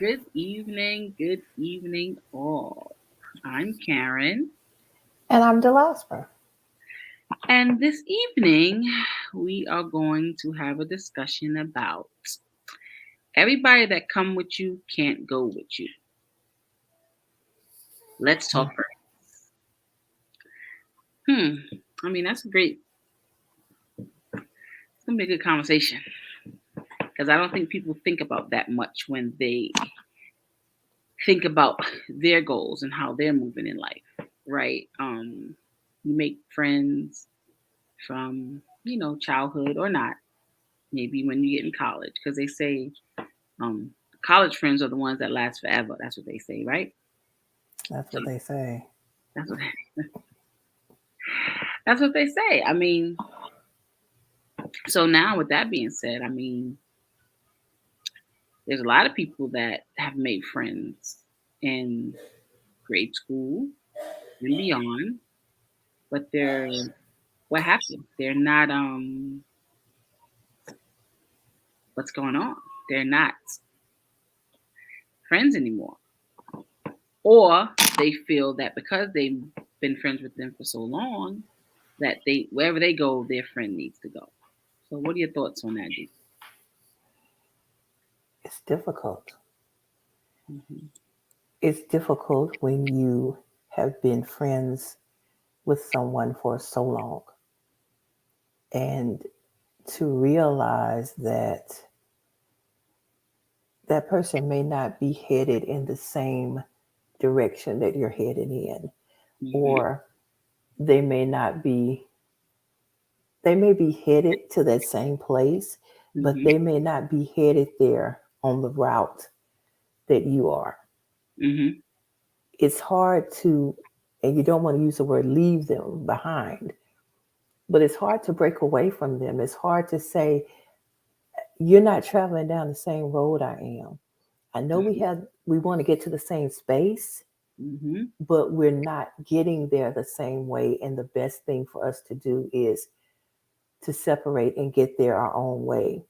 Good evening, all. I'm Karen, And I'm Delasber. and this evening we are going to have a discussion about everybody that come with you can't go with you. Let's talk first. Hmm. I mean, that's a great. It's gonna be a good conversation because I don't think people think about that much when they think about their goals and how they're moving in life, right? You make friends from childhood or not, maybe when you get in college, because they say um, college friends are the ones that last forever. That's what they say, right? That's So what they say. that's what that's what they say. I mean, so now with that being said, I mean, there's a lot of people that have made friends in grade school and beyond, but they're what happened? They're not what's going on? They're not friends anymore. Or they feel that because they've been friends with them for so long, that they wherever they go, their friend needs to go. So, what are your thoughts on that, G? It's difficult. Mm-hmm. It's difficult when you have been friends with someone for so long and to realize that that person may not be headed in the same direction that you're headed in, Mm-hmm. or they may not be, they may be headed to that same place, but Mm-hmm. they may not be headed there on the route that you are. Mm-hmm. It's hard to, and you don't want to use the word leave them behind, but it's hard to break away from them. It's hard to say, you're not traveling down the same road I am. I know we want to get to the same space, Mm-hmm. but we're not getting there the same way. And the best thing for us to do is to separate and get there our own way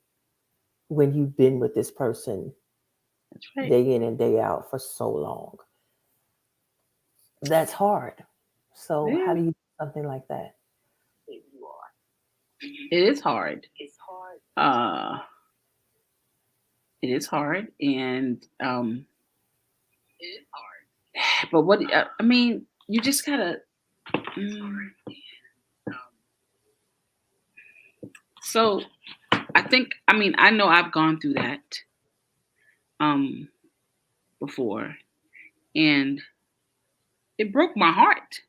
when you've been with this person That's right. day in and day out for so long. That's hard. So, how Yeah, do you do something like that? it is hard. Uh, it is hard, and but what I mean, you just gotta. Mm, so I mean, I know I've gone through that um before, and it broke my heart,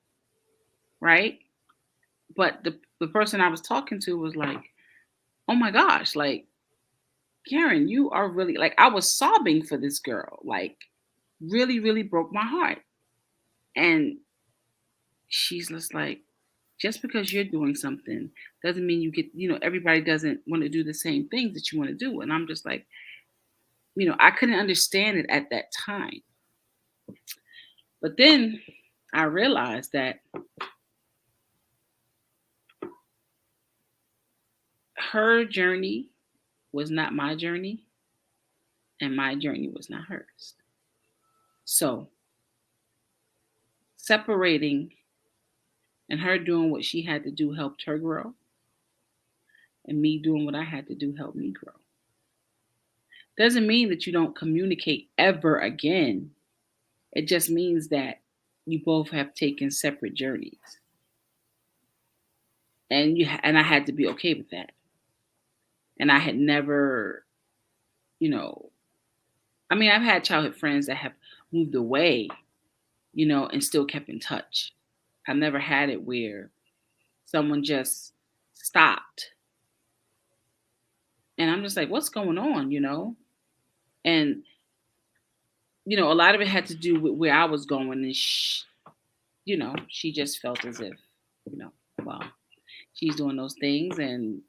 right? But the person I was talking to was like, "Oh my gosh, like Karen, you are really like I was sobbing for this girl, like really, really broke my heart." And she's just like, just because you're doing something doesn't mean you get, everybody doesn't want to do the same things that you want to do. And I'm just like, I couldn't understand it at that time. But then I realized that her journey was not my journey, and my journey was not hers. So separating and her doing what she had to do helped her grow, and me doing what I had to do helped me grow. Doesn't mean that you don't communicate ever again. It just means that you both have taken separate journeys, and and I had to be okay with that. And I had never, you know, I mean, I've had childhood friends that have moved away, and still kept in touch. I've never had it where someone just stopped, and I'm just like, what's going on? And a lot of it had to do with where I was going, and she just felt as if, you know, well, she's doing those things, and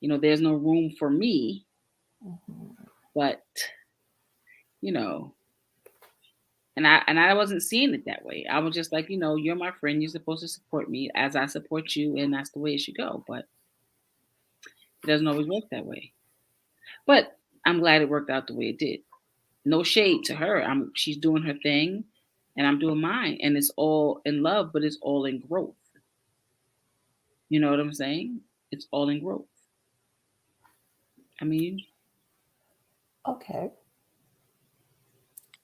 there's no room for me. Mhm. But you know, and I wasn't seeing it that way. I was just like, you're my friend. You're supposed to support me as I support you, and that's the way it should go. But it doesn't always work that way. But I'm glad it worked out the way it did. No shade to her. She's doing her thing and I'm doing mine. And it's all in love, but it's all in growth. You know what I'm saying? It's all in growth. I mean, Okay.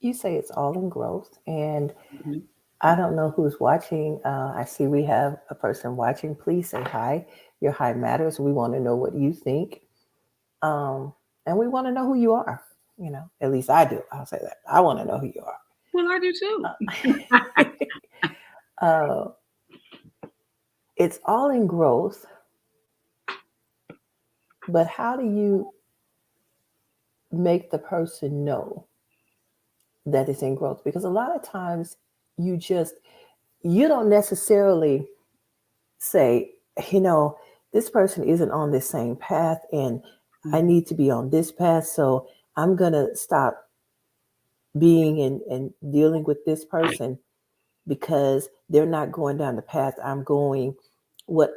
You say it's all in growth, and mhm. I don't know who's watching. I see we have a person watching. Please say hi. Your hi matters. We want to know what you think, um, and we want to know who you are. You know, at least I do. I'll say that. I want to know who you Well, I do too. are. It's all in growth, but how do you make the person know that it's in growth? Because a lot of times you just you don't necessarily say, you know, this person isn't on the same path and I need to be on this path. So I'm going to stop being and dealing with this person because they're not going down the path I'm going. What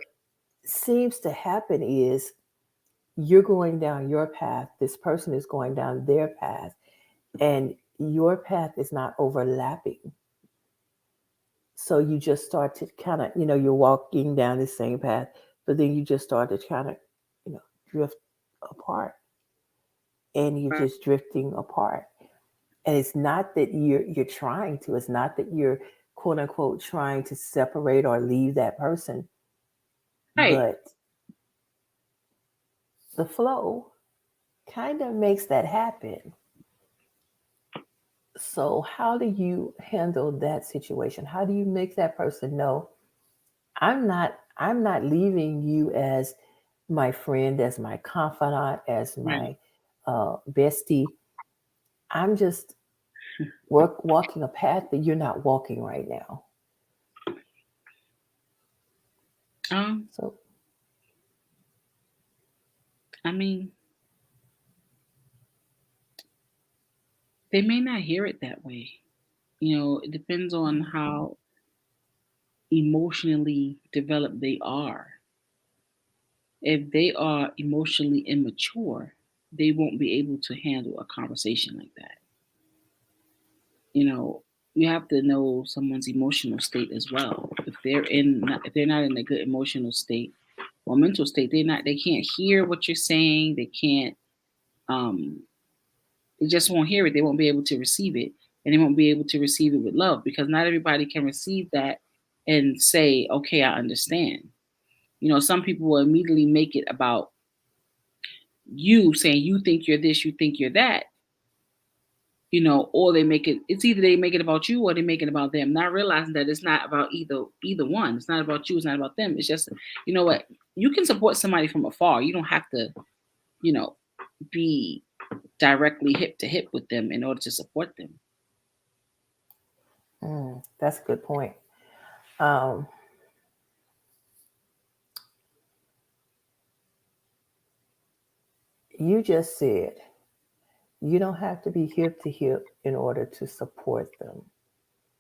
seems to happen is you're going down your path, this person is going down their path, and your path is not overlapping. So you just start to kind of, you're walking down the same path, but then you just start to kind of, you know, drift apart, and you're Right. just drifting apart. And it's not that you're trying to, it's not that you're quote unquote trying to separate or leave that person, Right. but the flow kind of makes that happen. So how do you handle that situation? How do you make that person know I'm not I'm not leaving you as my friend, as my confidant, as Right. my bestie. I'm just walking a path that you're not walking right now. Um, So, I mean, they may not hear it that way. It depends on how emotionally developed they are. If they are emotionally immature, they won't be able to handle a conversation like that. You know, you have to know someone's emotional state as well. If they're not in a good emotional state or mental state, they can't hear what you're saying. Um they just won't hear it. They won't be able to receive it, and they won't be able to receive it with love because not everybody can receive that and say, "Okay, I understand." Some people will immediately make it about you, saying you think you're this, you think you're that, or it's either they make it about you or they make it about them, not realizing that it's not about either one. It's not about you, it's not about them. It's just, what, you can support somebody from afar. You don't have to, you know, be directly hip to hip with them in order to support them. that's a good point. Um, you just said you don't have to be hip to hip in order to support them.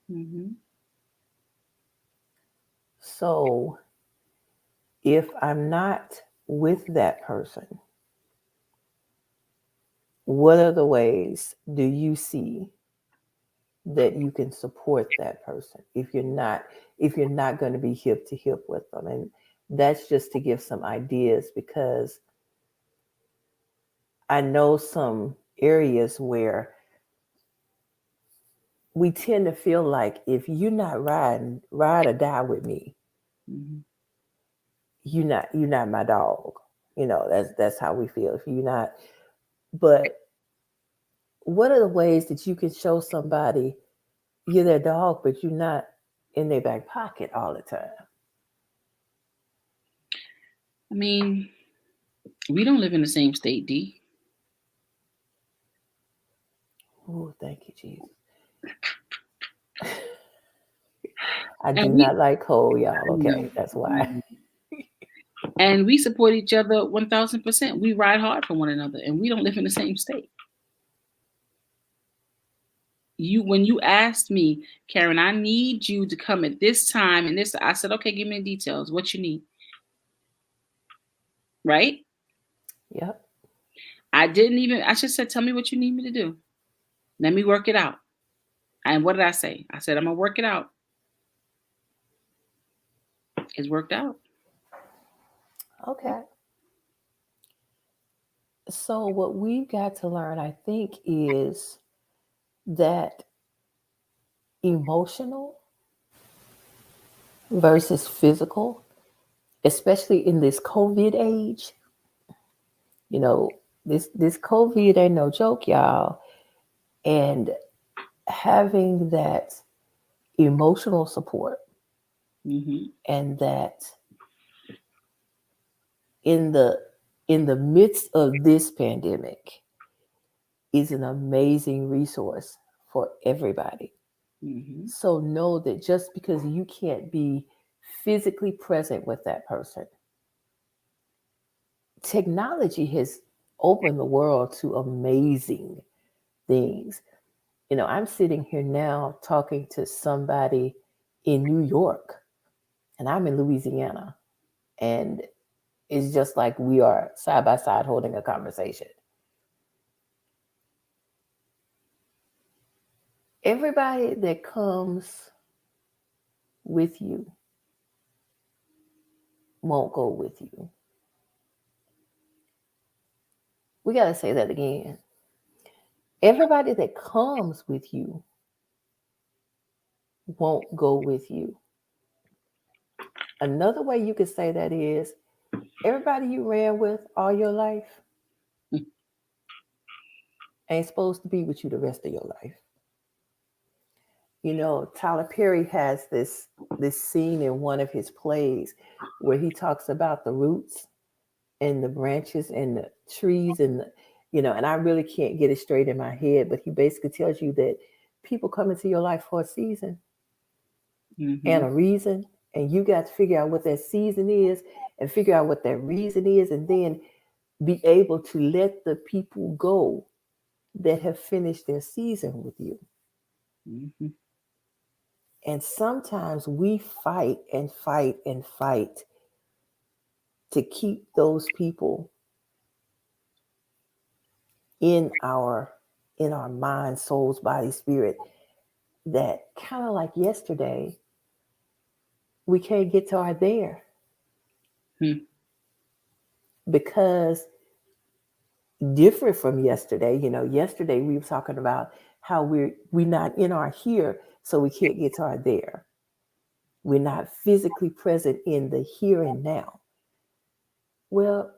Hmm. So, if I'm not with that person, what other ways do you see that you can support that person if you're not going to be hip to hip with them? And that's just to give some ideas, because I know some areas where we tend to feel like if you're not ride or die with me, Hmm. you're not my dog. That's how we feel. If you're not, but what are the ways that you can show somebody you're their dog, but you're not in their back pocket all the time? I mean, we don't live in the same state, D. Oh, thank you, Jesus. I do And we not like cold, y'all. I know, Okay, that's I why. know. And we support each other 1,000%. We ride hard for one another, and we don't live in the same state. When you asked me, Karen, I need you to come at this time and this, I said, okay, give me the details. What you need, right? Yep. I didn't even. I just said, tell me what you need me to do. Let me work it out. And what did I say? I said I'm gonna work it out. It's worked out. Okay. So, what we've got to learn, I think, is that emotional versus physical, especially in this COVID age, you know, this COVID ain't no joke, y'all. And having that emotional support Mm-hmm. and that in the midst of this pandemic is an amazing resource for everybody. Mm-hmm. So know that just because you can't be physically present with that person, technology has opened the world to amazing things. I'm sitting here now talking to somebody in New York, and I'm in Louisiana, and it's just like we are side by side holding a conversation. Everybody that comes with you won't go with you. We got to say that again. Everybody that comes with you won't go with you. Another way you could say that is everybody you ran with all your life ain't supposed to be with you the rest of your life. Tyler Perry has this scene in one of his plays where he talks about the roots and the branches and the trees and I really can't get it straight in my head, but he basically tells you that people come into your life for a season Mm-hmm. and a reason, and you got to figure out what that season is and figure out what that reason is, and then be able to let the people go that have finished their season with you. Mm-hmm. And sometimes we fight and fight and fight to keep those people in our in our mind, souls, body, spirit, that kind of like yesterday, we can't get to our there Mm-hmm. because different from yesterday. Yesterday we were talking about how we're not in our here, so we can't get to our there. We're not physically present in the here and now. Well,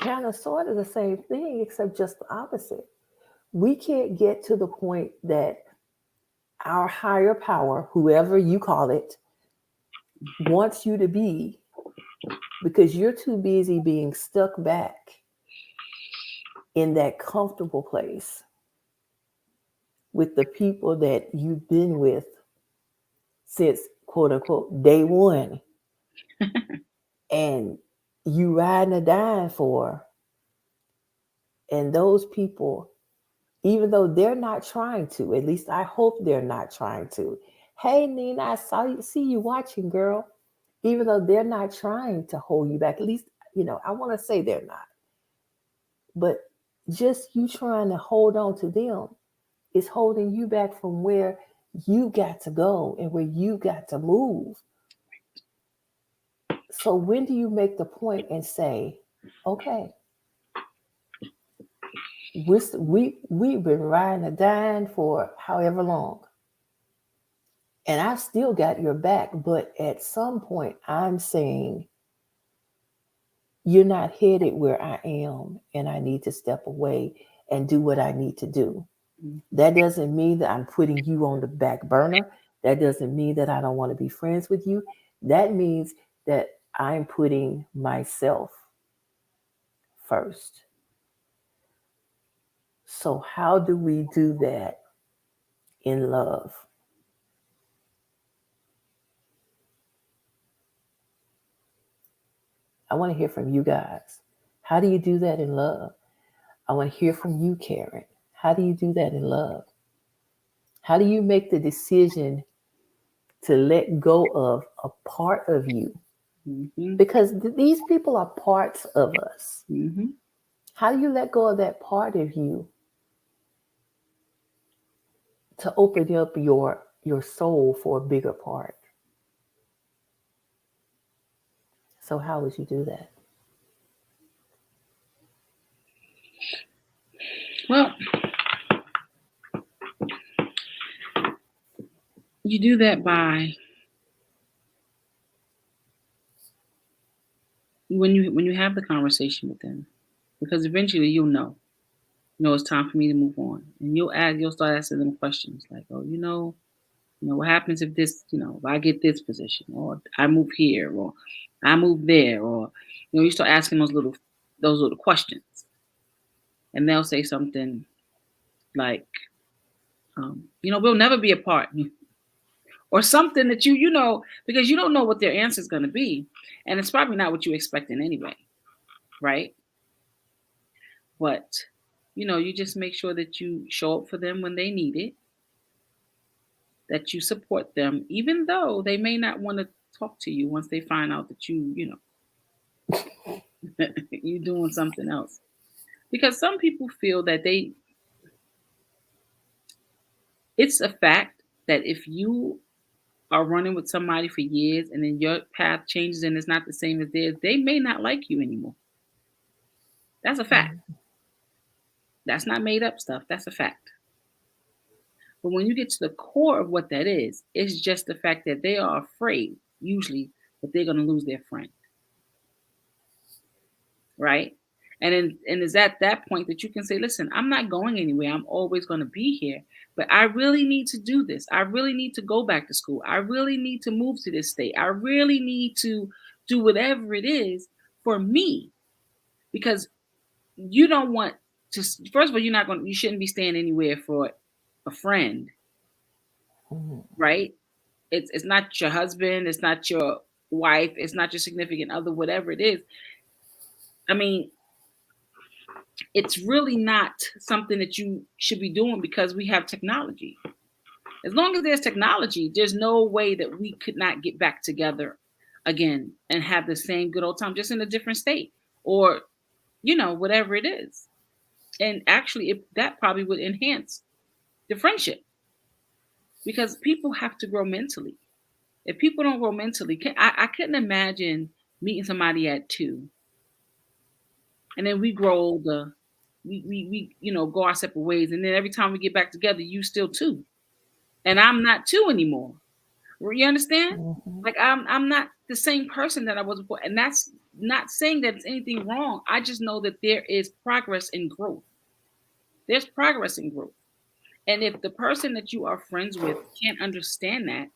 kind of sort of the same thing, except just the opposite. We can't get to the point that our higher power, whoever you call it, wants you to be because you're too busy being stuck back in that comfortable place with the people that you've been with since quote unquote day one, and you riding or dying for. And those people, even though they're not trying to, at least I hope they're not trying to. Hey, Nina, see you watching, girl. Even though they're not trying to hold you back, at least, I want to say they're not. But just you trying to hold on to them is holding you back from where you got to go and where you got to move. So when do you make the point and say, okay, we've been riding a dime for however long, and I've still got your back, but at some point I'm saying you're not headed where I am, and I need to step away and do what I need to do. That doesn't mean that I'm putting you on the back burner. That doesn't mean that I don't want to be friends with you. That means that I'm putting myself first. So, how do we do that in love? I want to hear from you guys. How do you do that in love? I want to hear from you, Karen. How do you do that in love? How do you make the decision to let go of a part of you? Mm-hmm. Because these people are parts of us. Mm-hmm. How do you let go of that part of you to open up your soul for a bigger part. So how would you do that? Well, you do that by when you have the conversation with them, because eventually you'll know. You know, it's time for me to move on, and you'll start asking them questions like, oh, what happens if this, if I get this position, or I move here, or I move there, or you start asking those little questions, and they'll say something like, we'll never be apart, or something that because you don't know what their answer is going to be, and it's probably not what you expecting anyway, right? But you just make sure that you show up for them when they need it, that you support them, even though they may not want to talk to you once they find out that you doing something else. Because some people feel that it's a fact that if you are running with somebody for years and then your path changes and it's not the same as theirs, they may not like you anymore. That's a fact. That's not made up stuff. That's a fact. But when you get to the core of what that is, it's just the fact that they are afraid, usually, that they're going to lose their friend. Right? And it's at that point that you can say, listen, I'm not going anywhere. I'm always going to be here. But I really need to do this. I really need to go back to school. I really need to move to this state. I really need to do whatever it is for me. Because you don't want to, first of all, you shouldn't be staying anywhere for a friend. Right? It's not your husband. It's not your wife. It's not your significant other, whatever it is. I mean, it's really not something that you should be doing because we have technology. As long as there's technology, there's no way that we could not get back together again and have the same good old time, just in a different state, or whatever it is. And actually, that probably would enhance the friendship, because people have to grow mentally. If people don't grow mentally, I couldn't imagine meeting somebody at 2, and then we grow older. We go our separate ways, and then every time we get back together, you still 2, and I'm not 2 anymore. You understand? Like I'm not the same person that I was before, and that's not saying that it's anything wrong. I just know that there is progress and growth. There's progress and growth, and if the person that you are friends with can't understand that,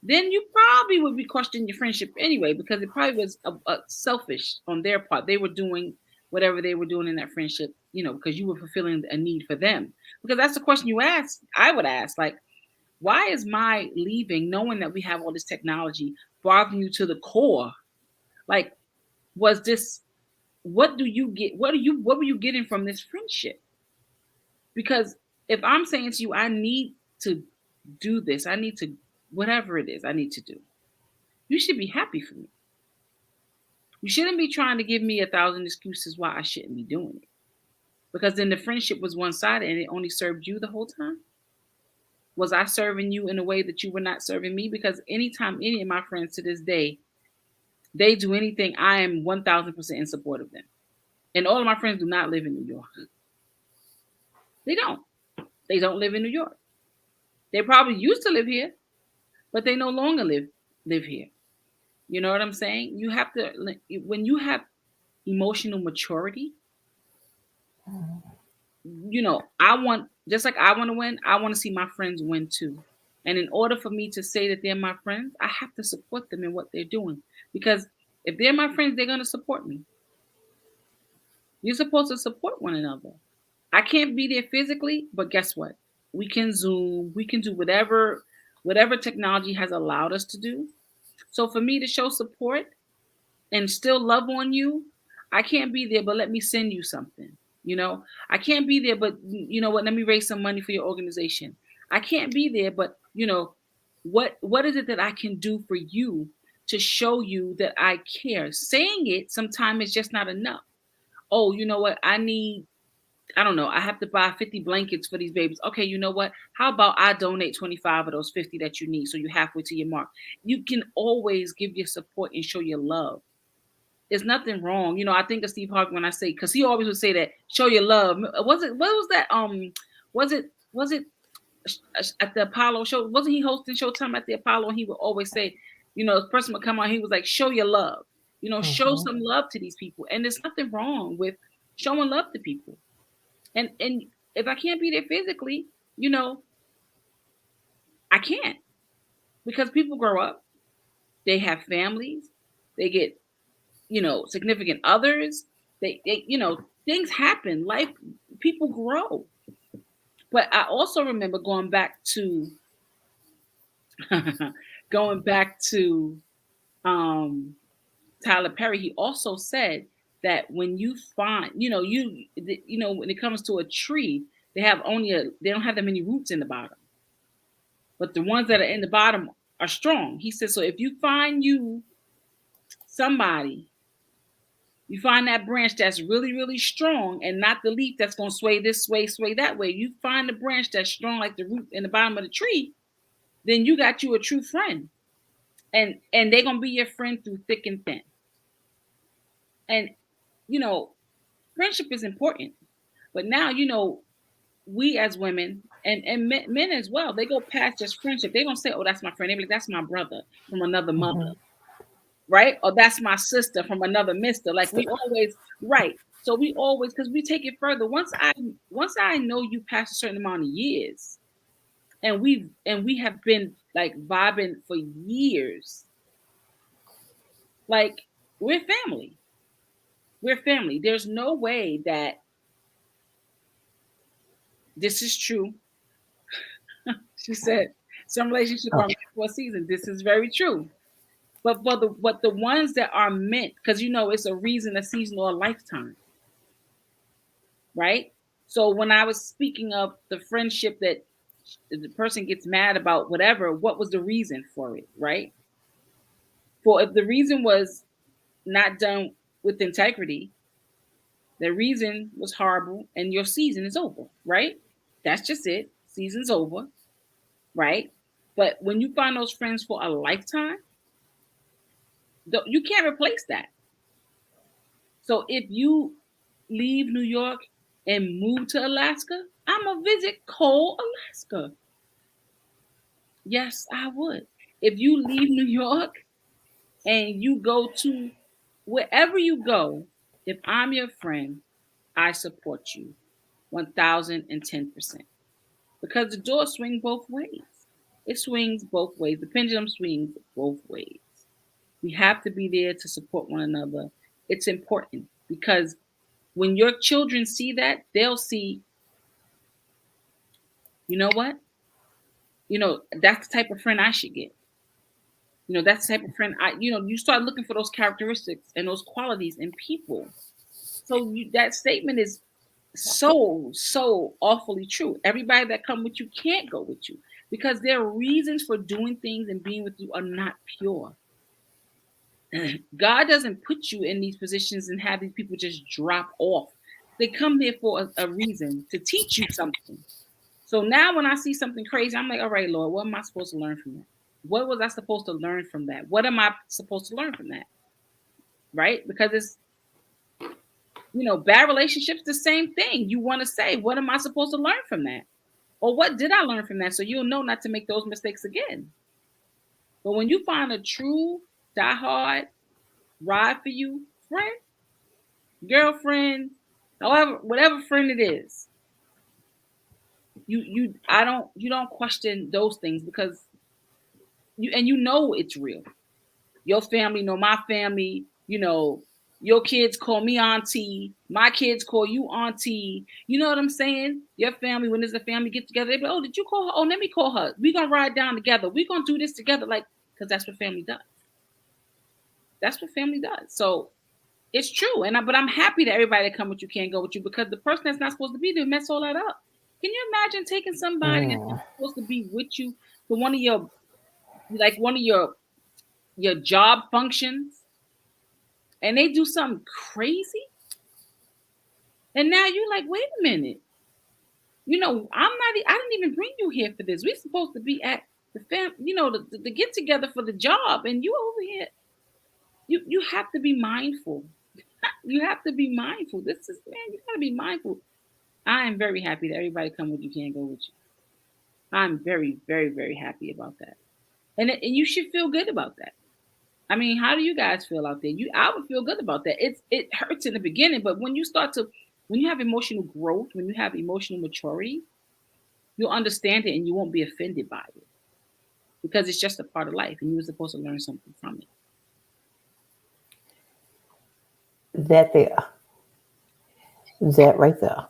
then you probably would be questioning your friendship anyway, because it probably was a selfish on their part. They were doing whatever they were doing in that friendship, because you were fulfilling a need for them. Because that's the question you ask. I would ask, like, why is my leaving, knowing that we have all this technology, bothering you to the core? Like, was this? What do you get? What were you getting from this friendship? Because if I'm saying to you, I need to do this, I need to, whatever it is I need to do, you should be happy for me. You shouldn't be trying to give me 1,000 excuses why I shouldn't be doing it. Because then the friendship was one-sided and it only served you the whole time. Was I serving you in a way that you were not serving me? Because anytime any of my friends to this day, they do anything, I am 1,000% in support of them. And all of my friends do not live in New York. They don't. They don't live in New York. They probably used to live here, but they no longer live here. You know what I'm saying? You have to, when you have emotional maturity, I want, just like I want to win, I want to see my friends win too. And in order for me to say that they're my friends, I have to support them in what they're doing. Because if they're my friends, they're going to support me. You're supposed to support one another. I can't be there physically, but guess what? We can Zoom, we can do whatever technology has allowed us to do. So for me to show support and still love on you, I can't be there, but let me send you something. I can't be there, but you know what? Let me raise some money for your organization. I can't be there, but what is it that I can do for you to show you that I care? Saying it sometimes is just not enough. Oh, you know what? I need I don't know, I have to buy 50 blankets for these babies. Okay, you know what? How about I donate 25 of those 50 that you need so you're halfway to your mark? You can always give your support and show your love. There's nothing wrong. You know, I think of Steve Harvey when I say, because he always would say that, show your love. What was that? Was it at the Apollo show? Wasn't he hosting Showtime at the Apollo? And he would always say, you know, this person would come on, he was like, show your love. You know, show Mm-hmm. some love to these people. And there's nothing wrong with showing love to people. And if I can't be there physically, you know, I can't, because people grow up, they have families, they get, you know, significant others. They you know, things happen. Life, people grow. But I also remember going back to going back to um Tyler Perry. He also said that when you find, you know, when it comes to a tree, they don't have that many roots in the bottom, but the ones that are in the bottom are strong. He said, so if you find somebody, you find that branch that's really, really strong and not the leaf that's going to sway this way, sway that way. You find the branch that's strong like the root in the bottom of the tree, then you got you a true friend. And they're going to be your friend through thick and thin. And, you know, friendship is important. But now, you know, we as women and men as well, they go past just friendship. They don't say, oh, that's my friend. They be like, that's my brother from another mother. Mm-hmm. Right? Or that's my sister from another mister. Like So, we always, right. So we always, because we take it further. Once I know you past a certain amount of years, and we have been like vibing for years, like we're family. We're family. There's no way that this is true. She said some relationships are oh, meant for a season. This is very true. But the ones that are meant, because you know it's a reason, a season, or a lifetime, right? So when I was speaking of the friendship that the person gets mad about, whatever, what was the reason for it, right? For if the reason was not done with integrity, the reason was horrible, and your season is over, right? That's just it. Season's over, right? But when you find those friends for a lifetime, you can't replace that. So if you leave New York and move to Alaska, I'm gonna visit cold Alaska. Yes, I would. If you leave New York and you go to wherever you go, if I'm your friend, I support you 1010%. Because the door swings both ways. It swings both ways. The pendulum swings both ways. We have to be there to support one another. It's important because when your children see that, they'll see, you know what? You know, that's the type of friend I should get. You know, that's the type of friend you start looking for those characteristics and those qualities in people. So that statement is so awfully true. Everybody that come with you can't go with you because their reasons for doing things and being with you are not pure. God doesn't put you in these positions and have these people just drop off. They come there for a reason to teach you something. So now when I see something crazy, I'm like, all right, Lord, what am I supposed to learn from that? What was I supposed to learn from that? What am I supposed to learn from that? Right? Because it's, bad relationships, the same thing. You want to say, what am I supposed to learn from that? Or what did I learn from that? So you'll know not to make those mistakes again. But when you find a true, diehard, ride for you friend, girlfriend, however, whatever friend it is, you don't question those things because you know it's real. Your family know my family, your kids call me auntie, my kids call you auntie. You know what I'm saying? Your family, when there's a family get together, they be, oh, did you call her? Oh, let me call her. We're gonna ride down together. We're gonna do this together, like, because that's what family does. That's what family does. So it's true. But I'm happy that everybody that come with you can't go with you because the person that's not supposed to be there mess all that up. Can you imagine taking somebody that's mm, not supposed to be with you for one of your job functions and they do something crazy And now you're like, wait a minute. I didn't even bring you here for this. We're supposed to be at the the get together for the job, and you over here. You have to be mindful. You have to be mindful. This is man. You gotta be mindful. I am very happy that everybody come with you can't go with you. I'm very, very, very happy about that, and you should feel good about that. I mean, how do you guys feel out there? I would feel good about that. It hurts in the beginning, but when you have emotional growth, when you have emotional maturity, you'll understand it and you won't be offended by it because it's just a part of life, and you were supposed to learn something from it. That there, that right there.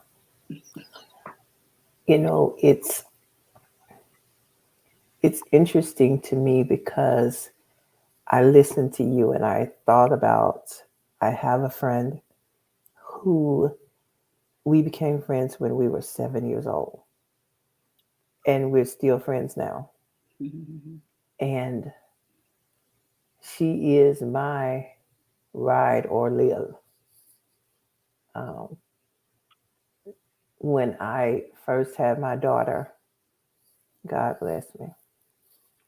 It's interesting to me because I listened to you and I thought about, I have a friend who we became friends when we were 7 years old, and we're still friends now. And she is my ride or live. Um, when I first had my daughter, God bless me,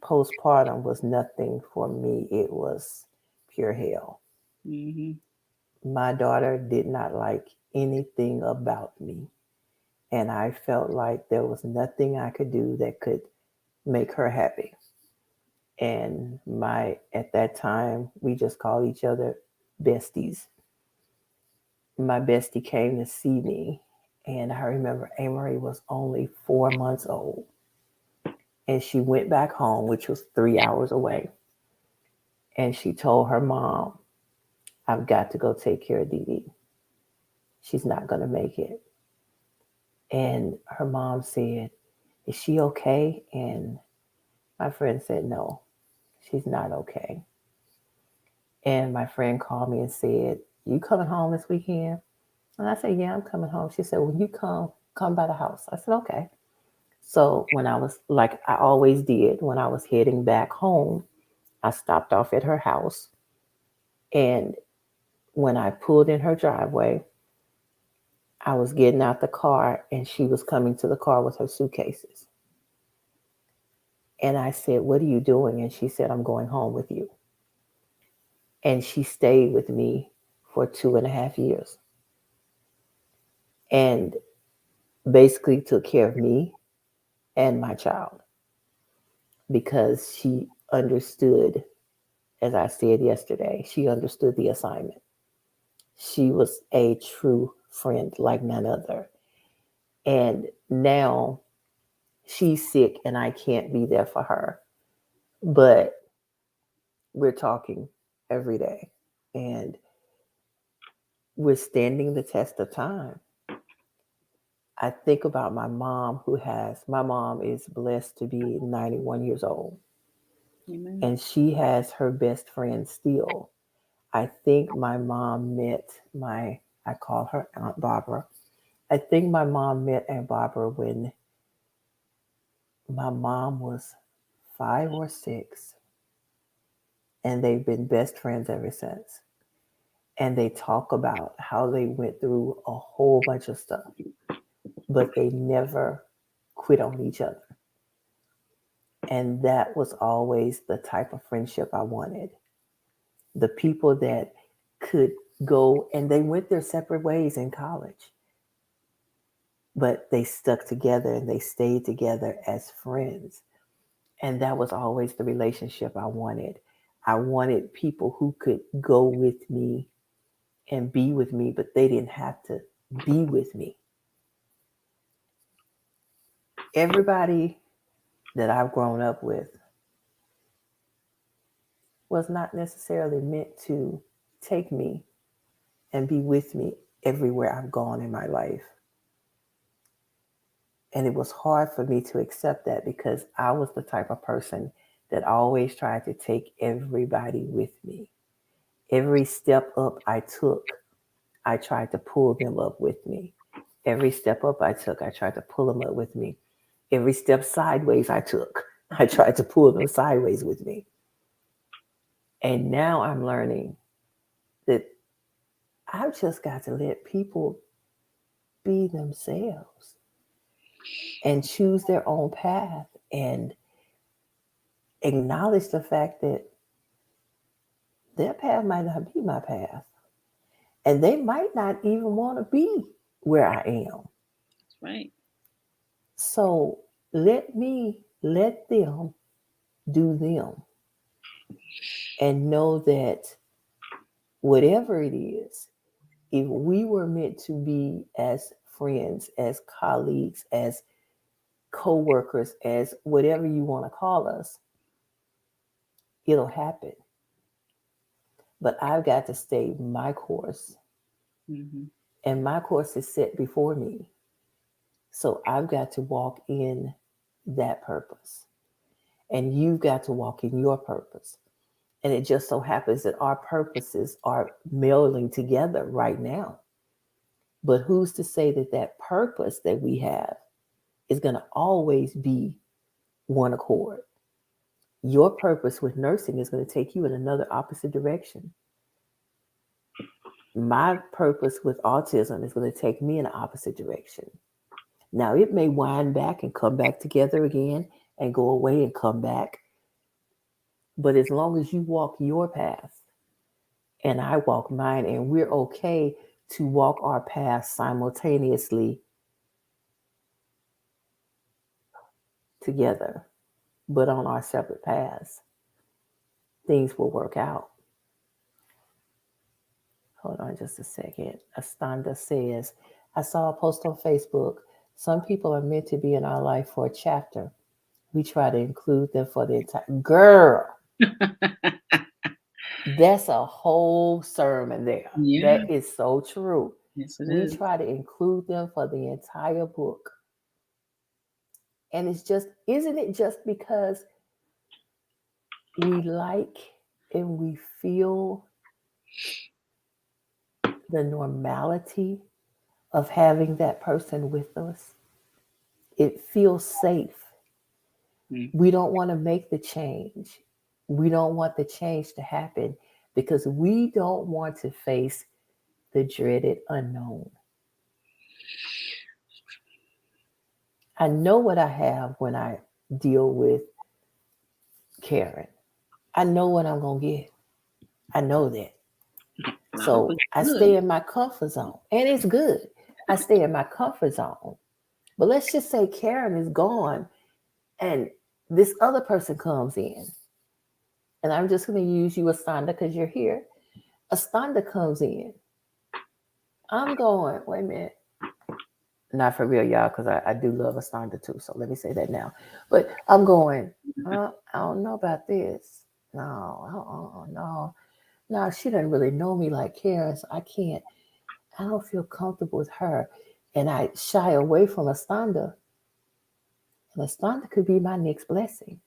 postpartum was nothing for me. It was pure hell. Mm-hmm. My daughter did not like anything about me. And I felt like there was nothing I could do that could make her happy. And at that time, we just called each other besties. My bestie came to see me, and I remember Amory was only 4 months old. And she went back home, which was 3 hours away. And she told her mom, I've got to go take care of Dee Dee. She's not going to make it. And her mom said, is she okay? And my friend said, no, she's not okay. And my friend called me and said, you coming home this weekend? And I said, yeah, I'm coming home. She said, when you come by the house. I said, okay. So when I was, like I always did, when I was heading back home, I stopped off at her house. And when I pulled in her driveway, I was getting out the car and she was coming to the car with her suitcases. And I said, what are you doing? And she said, I'm going home with you. And she stayed with me for 2.5 years and basically took care of me and my child because she understood, as I said yesterday, she understood the assignment. She was a true friend like none other. And now she's sick and I can't be there for her. But we're talking every day and we're standing the test of time. I think about my mom is blessed to be 91 years old. Amen. And she has her best friend still. I think my mom met I call her Aunt Barbara. I think my mom met Aunt Barbara when my mom was 5 or 6, and they've been best friends ever since. And they talk about how they went through a whole bunch of stuff, but they never quit on each other. And that was always the type of friendship I wanted. The people that could go, and they went their separate ways in college, but they stuck together and they stayed together as friends. And that was always the relationship I wanted. I wanted people who could go with me and be with me, but they didn't have to be with me. Everybody that I've grown up with was not necessarily meant to take me and be with me everywhere I've gone in my life. And it was hard for me to accept that because I was the type of person that always tried to take everybody with me. Every step up I took, I tried to pull them up with me. Every step up I took, I tried to pull them up with me. Every step sideways I took, I tried to pull them sideways with me. And now I'm learning that I've just got to let people be themselves and choose their own path and acknowledge the fact that their path might not be my path. And they might not even want to be where I am. That's right. So let them do them and know that whatever it is, if we were meant to be as friends, as colleagues, as co-workers, as whatever you want to call us, it'll happen. But I've got to stay my course, Mm-hmm. and my course is set before me. So I've got to walk in that purpose, and you've got to walk in your purpose. And it just so happens that our purposes are melding together right now. But who's to say that that purpose that we have is going to always be one accord? Your purpose with nursing is going to take you in another opposite direction. My purpose with autism is going to take me in the opposite direction. Now, it may wind back and come back together again and go away and come back. But as long as you walk your path and I walk mine, and we're okay to walk our path simultaneously together, but on our separate paths, things will work out. Hold on just a second. Astanda says, I saw a post on Facebook. Some people are meant to be in our life for a chapter. We try to include them for the entire. Girl, that's a whole sermon there. Yeah. That is so true. Yes, it We is. try to include them for the entire book. And it's just, isn't it just because we like and we feel the normality of having that person with us? It feels safe. Mm. We don't want to make the change. We don't want the change to happen because we don't want to face the dreaded unknown. I know what I have when I deal with Karen. I know what I'm going to get. I know that. I hope So it's I good. stay in my comfort zone. And it's good. I stay in my comfort zone. But let's just say Karen is gone and this other person comes in. And I'm just going to use you, Astanda, because you're here. Astanda comes in. I'm going, wait a minute. Not for real, y'all, because I do love Astanda too. So let me say that now. But I'm going, I don't know about this. No. No, she doesn't really know me like Karen, so I don't feel comfortable with her. And I shy away from Astanda. And Astanda could be my next blessing.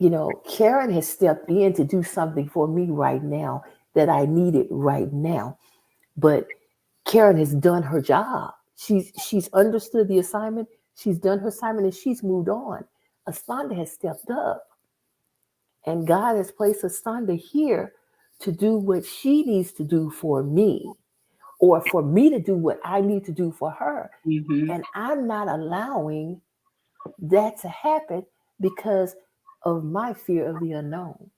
You know, Karen has stepped in to do something for me right now that I needed right now. But Karen has done her job. She's understood the assignment. She's done her assignment and she's moved on. Astanda has stepped up, and God has placed Astanda here to do what she needs to do for me, or for me to do what I need to do for her. Mm-hmm. And I'm not allowing that to happen because of my fear of the unknown.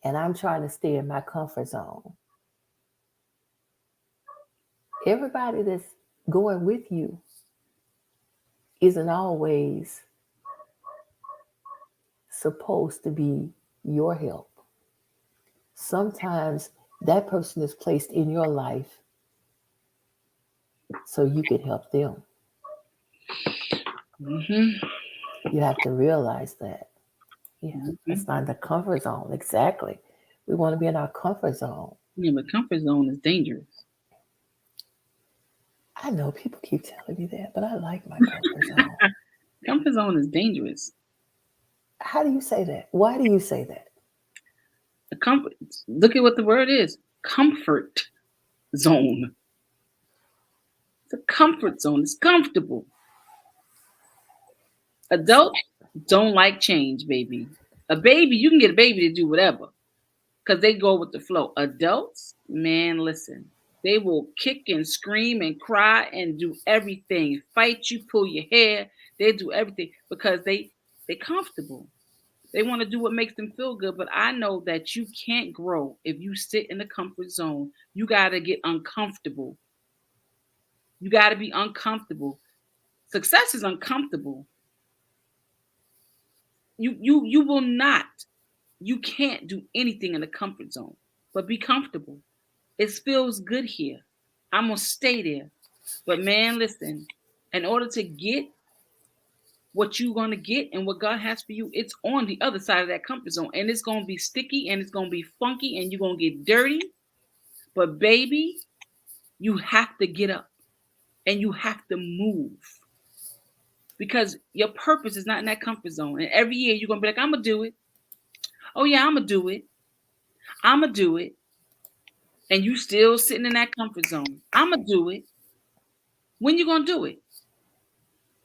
And I'm trying to stay in my comfort zone. Everybody that's going with you isn't always supposed to be your help. Sometimes that person is placed in your life so you can help them. Mm-hmm. You have to realize that. Yeah, Mm-hmm. that's not the comfort zone. Exactly. We want to be in our comfort zone. Yeah, but comfort zone is dangerous. I know people keep telling me that, but I like my comfort zone. Comfort zone is dangerous. How do you say that? Why do you say that? A comfort. Look at what the word is. Comfort zone. It's a comfort zone. It's comfortable. Adults don't like change, baby. A baby, you can get a baby to do whatever because they go with the flow. Adults, man, listen. They will kick and scream and cry and do everything. Fight you, pull your hair. They do everything because they comfortable. They want to do what makes them feel good. But I know that you can't grow if you sit in the comfort zone. You got to get uncomfortable. You got to be uncomfortable. Success is uncomfortable. You will not. You can't do anything in the comfort zone. But be comfortable. It feels good here. I'm gonna stay there. But man, listen, in order to get what you're gonna get and what God has for you, it's on the other side of that comfort zone. And it's gonna be sticky and it's gonna be funky and you're gonna get dirty. But baby, you have to get up and you have to move. Because your purpose is not in that comfort zone. And every year you're gonna be like, I'm gonna do it. Oh yeah, I'm gonna do it. I'm gonna do it. And you still sitting in that comfort zone. I'm gonna do it. When you gonna do it?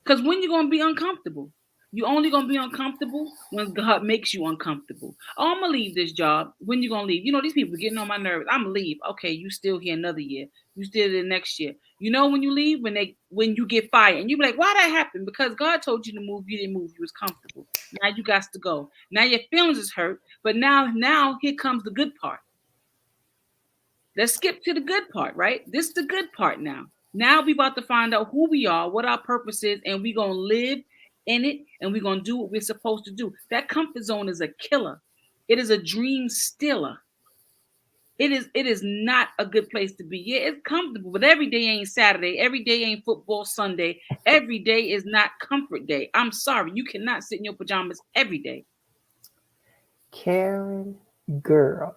Because when you're gonna be uncomfortable, you only gonna be uncomfortable when God makes you uncomfortable. Oh, I'm gonna leave this job. When you gonna leave? You know these people getting on my nerves. I'm gonna leave. Okay, you still here another year. You still there next year. You know when you leave, when you get fired, and you be like, why that happened? Because God told you to move. You didn't move. You was comfortable. Now you got to go. Now your feelings is hurt. But now here comes the good part. Let's skip to the good part, right? This is the good part now. Now we about to find out who we are, what our purpose is, and we're gonna live in it and we're gonna do what we're supposed to do. That comfort zone is a killer. It is a dream stiller. It is not a good place to be. Yeah, it's comfortable, but every day ain't Saturday, every day ain't football Sunday, every day is not comfort day. I'm sorry, you cannot sit in your pajamas every day. Karen, girl,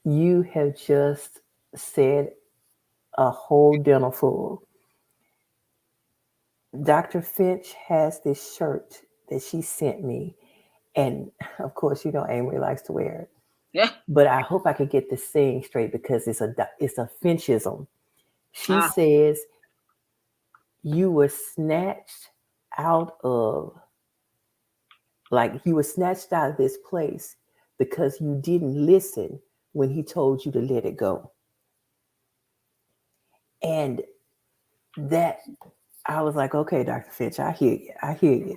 you have just said a whole dinner full. Dr. Finch has this shirt that she sent me. And of course, you know, Amory likes to wear it. Yeah. But I hope I could get this saying straight because it's a Finchism. She Ah, says, you were snatched out of, like, you were snatched out of this place because you didn't listen when he told you to let it go. And that, I was like, okay, Dr. Finch, I hear you. I hear you.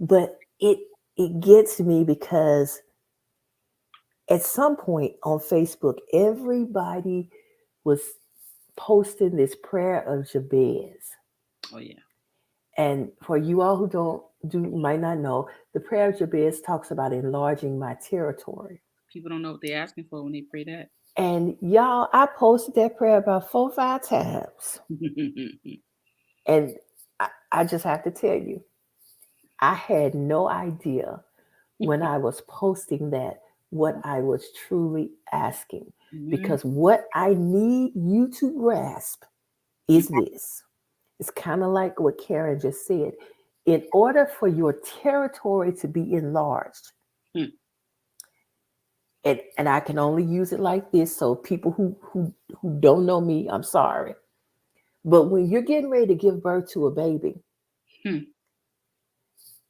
But it gets me because at some point on Facebook, everybody was posting this prayer of Jabez. oh yeah. And for you all who might not know, the prayer of Jabez talks about enlarging my territory. People don't know what they're asking for when they pray that. And y'all, I posted that prayer about 4 or 5 times. And I just have to tell you, I had no idea when I was posting that what I was truly asking. Because what I need you to grasp is this. It's kind of like what Karen just said. In order for your territory to be enlarged, and I can only use it like this, so people who don't know me, I'm sorry. But when you're getting ready to give birth to a baby,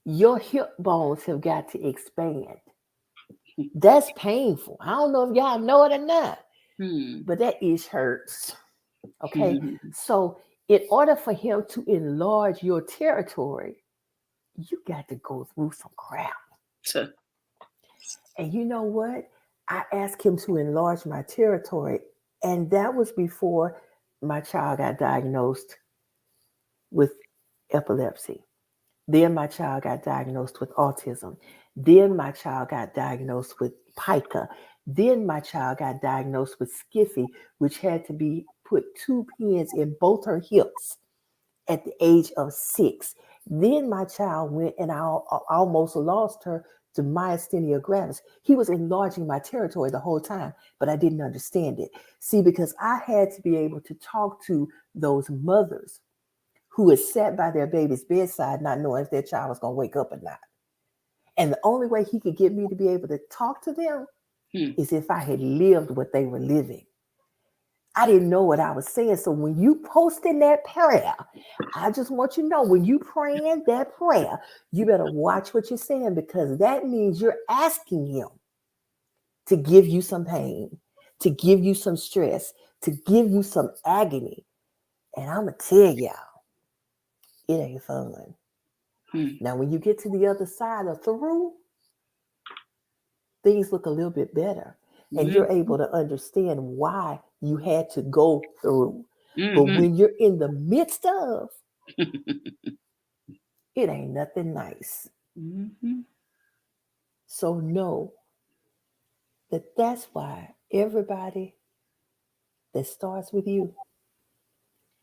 your hip bones have got to expand. That's painful. I don't know if y'all know it or not, but that itch hurts. Okay. So in order for him to enlarge your territory, you got to go through some crap. And you know what? I asked him to enlarge my territory. And that was before my child got diagnosed with epilepsy. Then my child got diagnosed with autism. Then my child got diagnosed with pica. Then my child got diagnosed with skiffy, which had to be put 2 pins in both her hips at the age of 6. Then my child went and I almost lost her to myasthenia gravis. He was enlarging my territory the whole time, but I didn't understand it. See, because I had to be able to talk to those mothers who had sat by their baby's bedside not knowing if their child was going to wake up or not. And the only way he could get me to be able to talk to them is if I had lived what they were living. I didn't know what I was saying. So when you posting that prayer, I just want you to know, when you praying that prayer, you better watch what you're saying, because that means you're asking him to give you some pain, to give you some stress, to give you some agony. And I'm going to tell y'all, it ain't fun. Hmm. Now, when you get to the other side of through, things look a little bit better. And you're Mm-hmm. able to understand why you had to go through. But Mm-hmm. when you're in the midst of, it ain't nothing nice. Mm-hmm. So know that that's why everybody that starts with you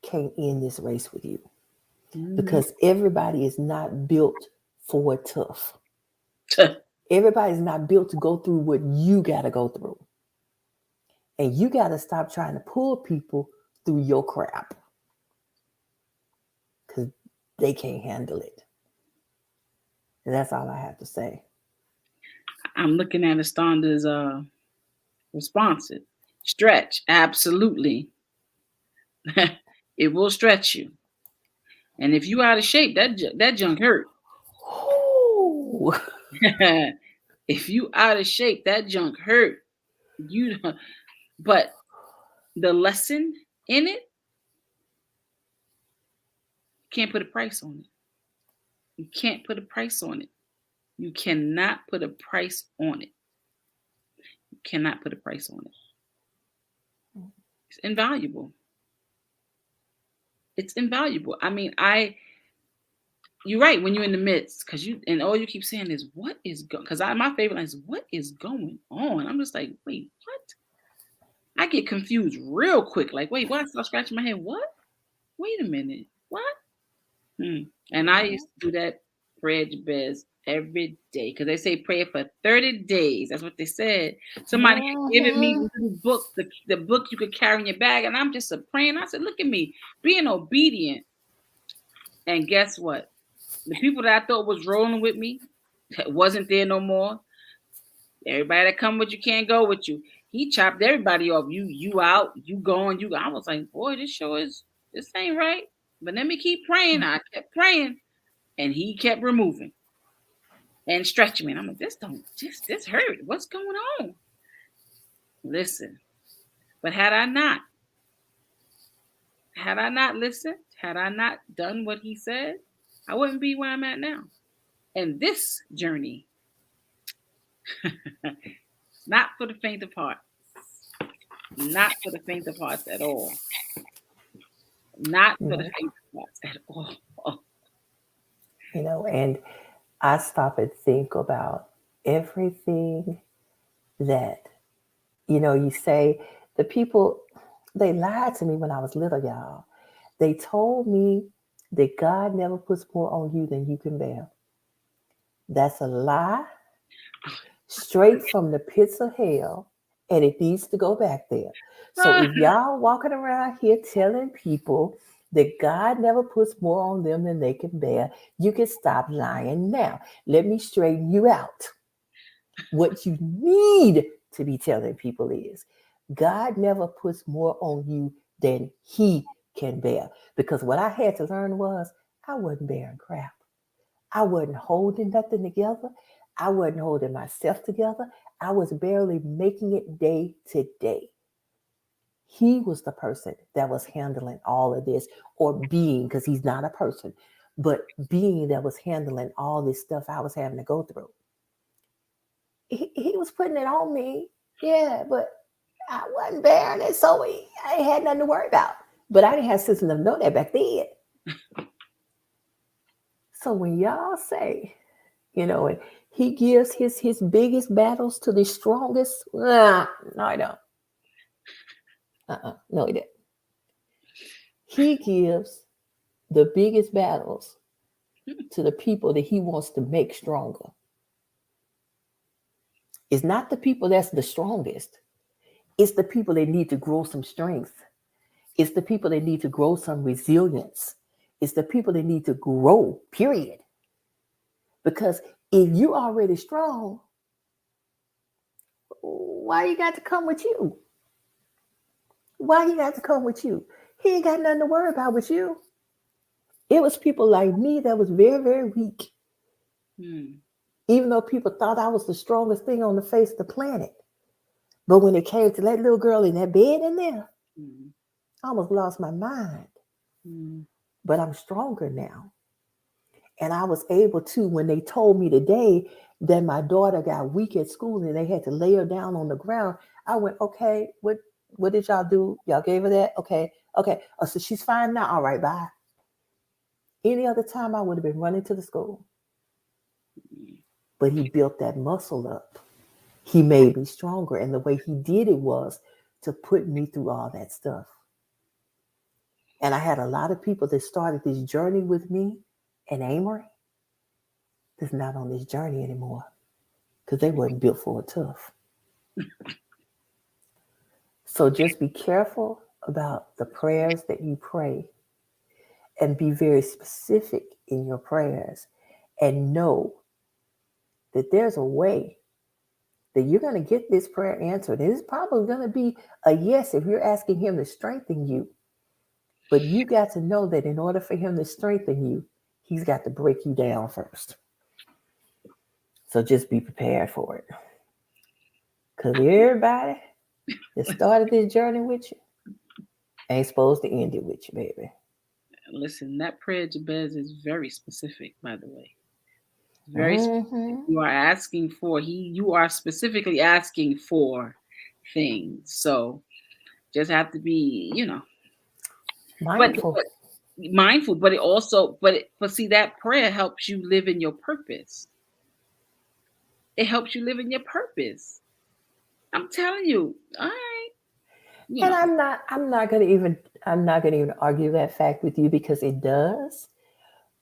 can't end this race with you. Mm-hmm. Because everybody is not built for tough. Everybody's not built to go through what you got to go through. And you got to stop trying to pull people through your crap because they can't handle it. And that's all I have to say. I'm looking at Estanda's responses. Stretch, absolutely. It will stretch you. And if you out of shape, that junk hurt. Ooh. If you out of shape, that junk hurt. You, but the lesson in it, you can't put a price on it. You can't put a price on it. You cannot put a price on it. You cannot put a price on it. It's invaluable. It's invaluable. I mean, you're right when you're in the midst, because you and all you keep saying is what is going, because my favorite line is what is going on. I'm just like, wait, what? I get confused real quick. Like, wait, what? I start scratching my head. What? Wait a minute. What? And I used to do that prayer Jabez every day, because they say pray for 30 days. That's what they said. Somebody had given me Mm-hmm. the little book, the book you could carry in your bag, and I'm just praying. I said, look at me being obedient. And guess what? The people that I thought was rolling with me wasn't there no more. Everybody that come with you can't go with you. He chopped everybody off. You out, you going, you. I was like, boy, this ain't right. But let me keep praying. I kept praying, and he kept removing and stretching me. And I'm like, this hurt. What's going on? Listen, but had I not listened, had I not done what he said, I wouldn't be where I'm at now. And this journey, not for the faint of heart. Not for the faint of hearts at all. Not for the No, faint of hearts at all. and I stop and think about everything that, you say the people, they lied to me when I was little, y'all. They told me that God never puts more on you than you can bear. That's a lie straight from the pits of hell, and it needs to go back there. So if y'all walking around here telling people that God never puts more on them than they can bear, you can stop lying now. Let me straighten you out. What you need to be telling people is God never puts more on you than he can bear. Because what I had to learn was I wasn't bearing crap. I wasn't holding nothing together. I wasn't holding myself together. I was barely making it day to day. He was the person that was handling all of this, or being, because he's not a person, but being that was handling all this stuff I was having to go through. He was putting it on me, yeah, but I wasn't bearing it, so I ain't had nothing to worry about. But I didn't have sense enough to know that back then. So when y'all say, and he gives his biggest battles to the strongest, no, I don't. No, he didn't. He gives the biggest battles to the people that he wants to make stronger. It's not the people that's the strongest. It's the people that need to grow some strength. It's the people that need to grow some resilience. It's the people that need to grow, period. Because if you already strong, why you got to come with you? Why he got to come with you? He ain't got nothing to worry about with you. It was people like me that was very, very weak. Even though people thought I was the strongest thing on the face of the planet. But when it came to that little girl in that bed in there, Mm, I almost lost my mind, mm, but I'm stronger now. And I was able to, when they told me today that my daughter got weak at school and they had to lay her down on the ground, I went, okay, what did y'all do? Y'all gave her that? Okay, okay. Oh, so she's fine now. All right, bye. Any other time I would have been running to the school. mm. But he built that muscle up. He made me stronger. And the way he did it was to put me through all that stuff. And I had a lot of people that started this journey with me and Amory that's not on this journey anymore because they weren't built for it tough. So just be careful about the prayers that you pray and be very specific in your prayers and know that there's a way that you're going to get this prayer answered. And it's probably going to be a yes if you're asking him to strengthen you. But you got to know that in order for him to strengthen you, he's got to break you down first. So just be prepared for it. Because everybody that started this journey with you ain't supposed to end it with you, baby. Listen, that prayer Jabez is very specific, by the way. Very specific. Mm-hmm. You are asking for you are specifically asking for things. So just have to be, but Mindful. mindful, but it also but see that prayer helps you live in your purpose. It helps you live in your purpose. I'm telling you. All right. You And know. I'm not gonna even argue that fact with you because it does.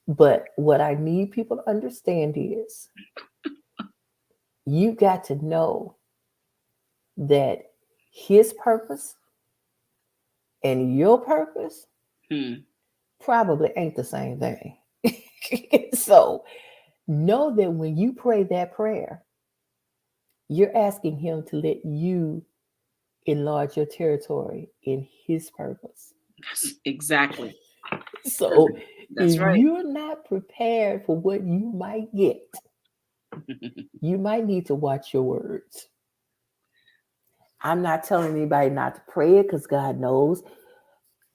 But what I need people to understand is you got to know that his purpose and your purpose Hmm. probably ain't the same thing. So know that when you pray that prayer, you're asking him to let you enlarge your territory in his purpose. Exactly. That's, So that's if right. you're not prepared for what you might get, you might need to watch your words. I'm not telling anybody not to pray it because God knows.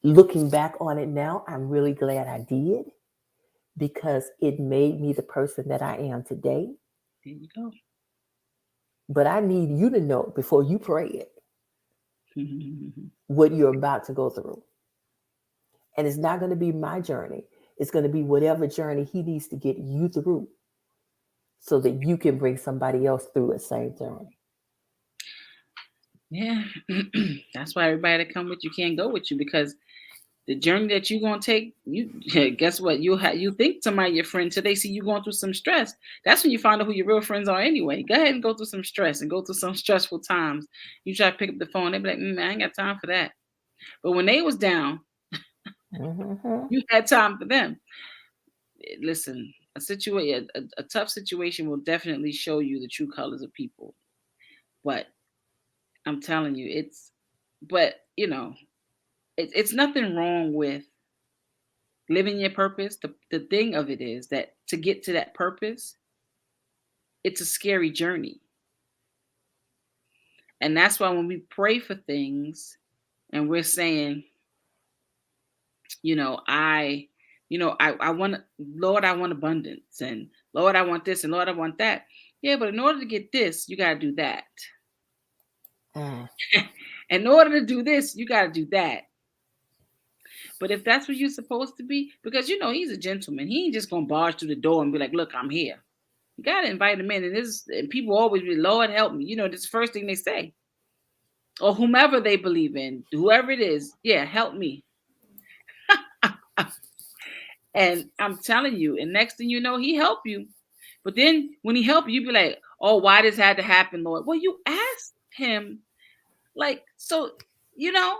Looking back on it now, I'm really glad I did because it made me the person that I am today. There you go. But I need you to know before you pray it what you're about to go through. And it's not going to be my journey, it's going to be whatever journey He needs to get you through so that you can bring somebody else through the same journey. Yeah. That's why everybody that come with you can't go with you because the journey that you're gonna take, you guess what? You think somebody your friend till they see you going through some stress. That's when you find out who your real friends are anyway. Go ahead and go through some stress and go through some stressful times. You try to pick up the phone, they be like, I ain't got time for that. But when they was down, Mm-hmm. you had time for them. Listen, a tough situation will definitely show you the true colors of people. But I'm telling you, but it's nothing wrong with living your purpose. The thing of it is that to get to that purpose, it's a scary journey. And that's why when we pray for things and we're saying, you know, I, I want, Lord, I want abundance, and Lord, I want this, and Lord, I want that. Yeah, but in order to get this, you got to do that. Mm. In order to do this, you got to do that. But if that's what you're supposed to be, because he's a gentleman, he ain't just gonna barge through the door and be like, "Look, I'm here." You gotta invite him in, and people always be, "Lord, help me." This is the first thing they say, or whomever they believe in, whoever it is, yeah, help me. And I'm telling you, and next thing you know, he help you. But then when he help you, you be like, "Oh, why this had to happen, Lord?" Well, you asked him, like, so, you know,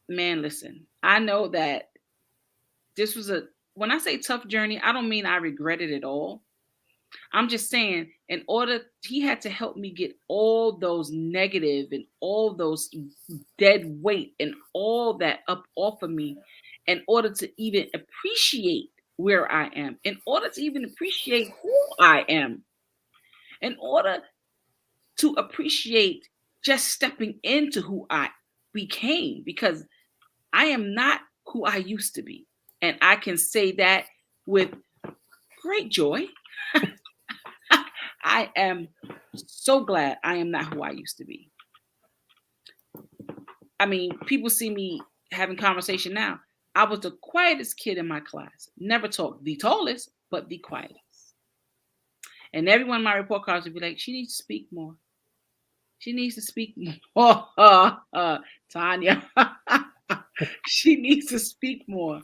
man. Listen, I know that this was when I say tough journey, I don't mean I regret it at all. I'm just saying, in order, he had to help me get all those negative and all those dead weight and all that up off of me in order to even appreciate where I am, in order to even appreciate who I am, in order to appreciate just stepping into who I am. became, because I am not who I used to be. And I can say that with great joy. I am so glad I am not who I used to be. I mean, people see me having conversation now. I was the quietest kid in my class. Never talked. The tallest, but the quietest. And everyone in my report cards would be like, she needs to speak more. She needs to speak more. Tanya. She needs to speak more.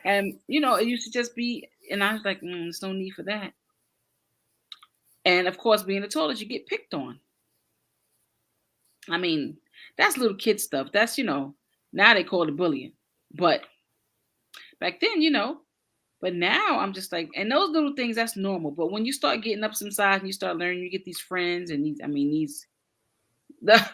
And, it used to just be, and I was like, there's no need for that. And of course, being the tallest, you get picked on. I mean, that's little kid stuff. That's, now they call it bullying. But back then, but now I'm just like, and those little things, that's normal. But when you start getting up some size and you start learning, you get these friends and the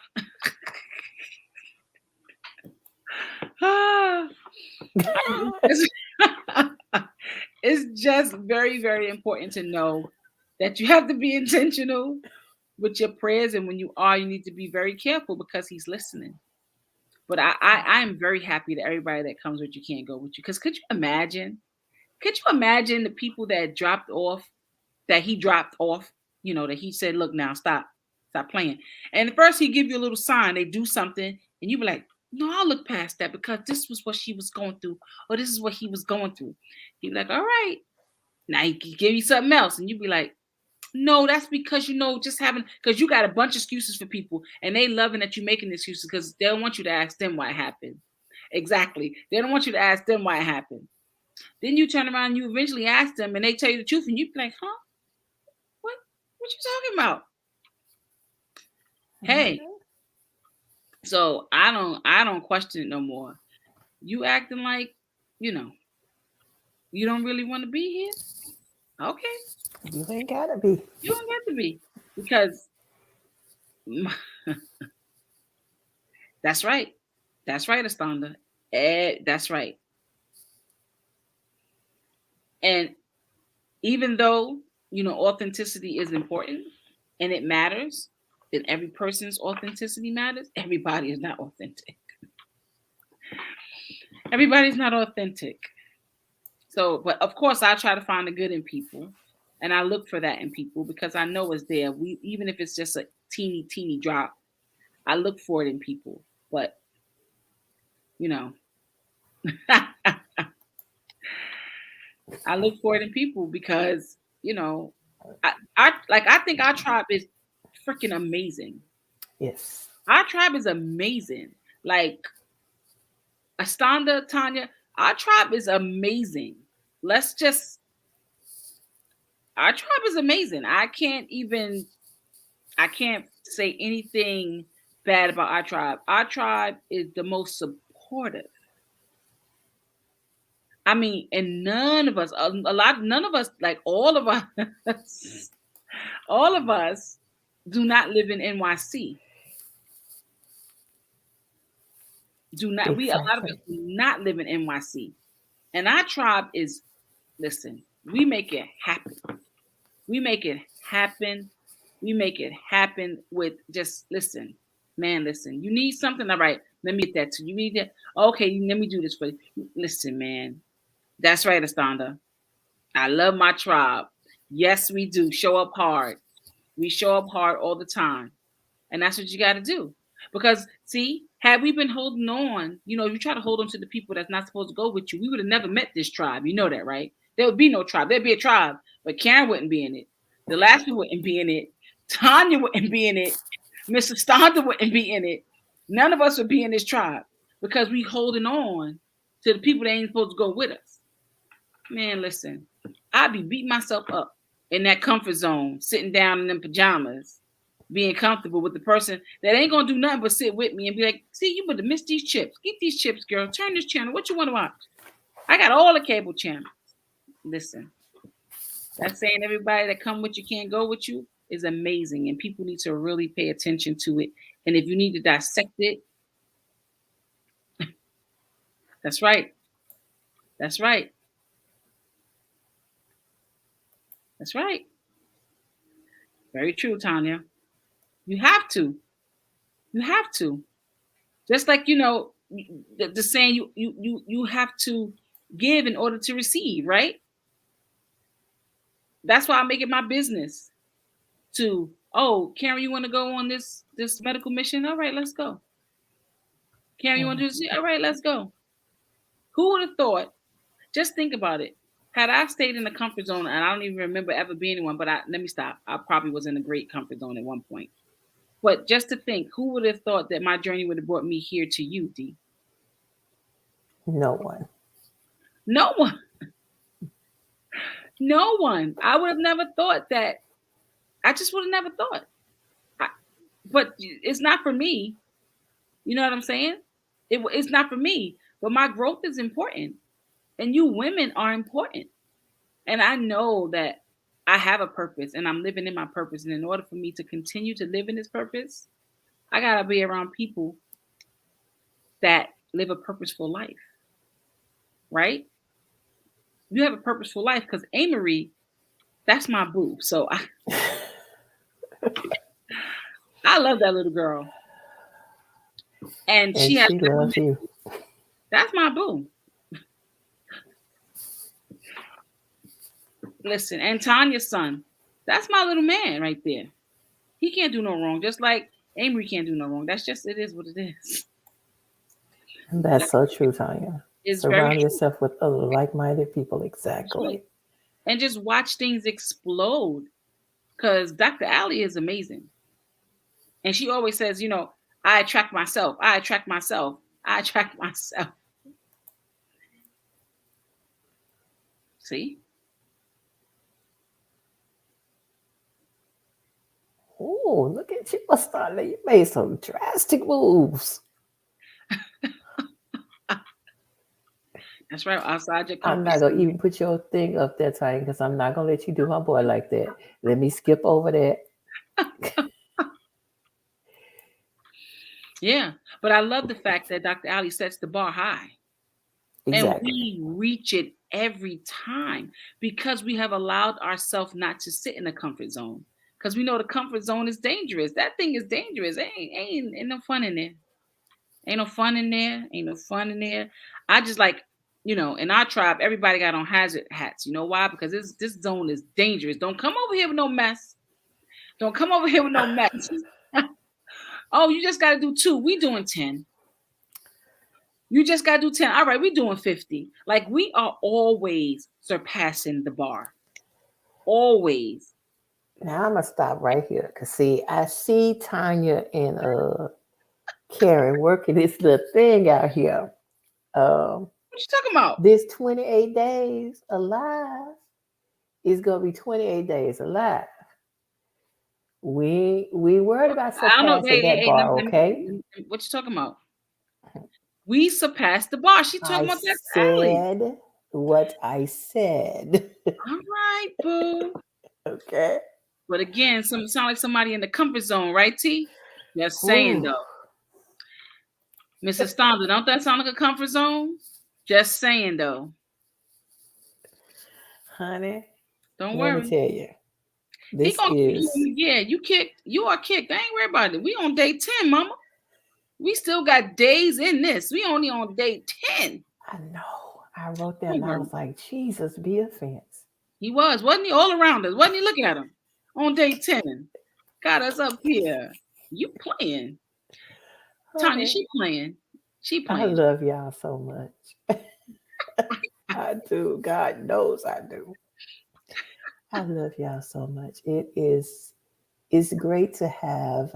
it's just very, very important to know that you have to be intentional with your prayers, and when you are, you need to be very careful because he's listening. But I am very happy that everybody that comes with you can't go with you. Because could you imagine? Could you imagine the people that dropped off, that he dropped off, that he said, look now, stop playing. And at first he give you a little sign, they do something, and you be like, no, I'll look past that because this was what she was going through, or this is what he was going through. He'd be like, all right. Now he can give you something else, and you'd be like, no, that's because just having, because you got a bunch of excuses for people, and they loving that you're making excuses because they don't want you to ask them why it happened. Exactly. They don't want you to ask them why it happened. Then you turn around and you eventually ask them, and they tell you the truth, and you be like, huh? What you talking about? Hey. So I don't question it no more. You acting like, you don't really want to be here? Okay. You ain't gotta be. You don't have to be. Because that's right. That's right, Astonda. That's right. And even though, authenticity is important and it matters, and every person's authenticity matters, everybody is not authentic. Everybody's not authentic. So, but of course, I try to find the good in people, and I look for that in people because I know it's there. Even if it's just a teeny, teeny drop, I look for it in people. But, I look for it in people because, I think our tribe is freaking amazing. Yes. Our tribe is amazing. Like Astonda, Tanya, our tribe is amazing. Let's just, our tribe is amazing. I can't say anything bad about our tribe. Our tribe is the most supportive. I mean, and none of us, none of us, like all of us, all of us do not live in NYC. A lot of Exactly. us do not live in NYC. And our tribe is, listen, we make it happen. We make it happen. We make it happen with just, listen, man, listen. You need something? All right, let me get that to you. You need that? Okay, let me do this for you. Listen, man. That's right, Astonda. I love my tribe. Yes, we do. Show up hard. We show up hard all the time. And that's what you got to do. Because, see, had we been holding on, you try to hold on to the people that's not supposed to go with you, we would have never met this tribe. You know that, right? There would be no tribe. There'd be a tribe, but Karen wouldn't be in it. Delasber wouldn't be in it. Tanya wouldn't be in it. Mr. Stonda wouldn't be in it. None of us would be in this tribe because we holding on to the people that ain't supposed to go with us. Man, listen, I'd be beating myself up in that comfort zone, sitting down in them pajamas, being comfortable with the person that ain't gonna do nothing but sit with me and be like, see, you would have missed these chips. Get these chips, girl. Turn this channel. What you want to watch? I got all the cable channels. Listen, that's saying everybody that come with you can't go with you is amazing, and people need to really pay attention to it. And if you need to dissect it, that's right. That's right. That's right. Very true, Tanya. You have to. You have to. Just like the saying, you have to give in order to receive, right? That's why I make it my business to, oh, Karen, you want to go on this medical mission? All right, let's go. Karen, you want to do this? All right, let's go. Who would have thought? Just think about it. Had I stayed in the comfort zone, and I don't even remember ever being in one, but let me stop. I probably was in a great comfort zone at one point. But just to think, who would have thought that my journey would have brought me here to you, D? No one. No one. No one. I would have never thought that. I just would have never thought. But it's not for me. You know what I'm saying? It's not for me. But my growth is important. And you women are important. And I know that I have a purpose and I'm living in my purpose. And in order for me to continue to live in this purpose, I got to be around people that live a purposeful life. Right? You have a purposeful life because Amory, that's my boo. So I love that little girl. And she loves you. That's my boo. Listen, and Tanya's son, that's my little man right there. He can't do no wrong, just like Amory can't do no wrong. That's just, it is what it is. That's so true, Tanya. Surround yourself with other like-minded people. Exactly. And just watch things explode. Because Dr. Allie is amazing. And she always says, I attract myself. I attract myself. I attract myself. See? Oh, look at you, Astana. You made some drastic moves. That's right. Outside your I'm not going to even put your thing up there, Tanya, because I'm not going to let you do my boy like that. Let me skip over that. Yeah. But I love the fact that Dr. Allie sets the bar high. Exactly. And we reach it every time because we have allowed ourselves not to sit in the comfort zone. Because we know the comfort zone is dangerous. That thing is dangerous. Ain't no fun in there. Ain't no fun in there. Ain't no fun in there. I just like, in our tribe, everybody got on hazard hats. You know why? Because this zone is dangerous. Don't come over here with no mess. Don't come over here with no mess. Oh, you just got to do 2. We doing 10. You just got to do 10. All right, we doing 50. Like, we are always surpassing the bar. Always. Now I'm going to stop right here. Because, see, I see Tanya and Karen working this little thing out here. What you talking about? This 28 days alive is going to be 28 days alive. We worried about surpassing that bar, okay? What you talking about? We surpassed the bar. She talking about that. Said what I said. All right, boo. Okay. But again, sound like somebody in the comfort zone, right, T? Just saying, though. Mrs. Stonda, don't that sound like a comfort zone? Just saying, though. Honey, don't worry. Let me tell you. This is... Yeah, you are kicked. I ain't worried about it. We on day 10, mama. We still got days in this. We only on day 10. I know. I wrote that and I was like, Jesus, be offense. He was. Wasn't he all around us? Wasn't he? Look at him. On day 10. Got us up here. You playing. Tanya, she playing. She playing. I love y'all so much. I do. God knows I do. I love y'all so much. It's great to have,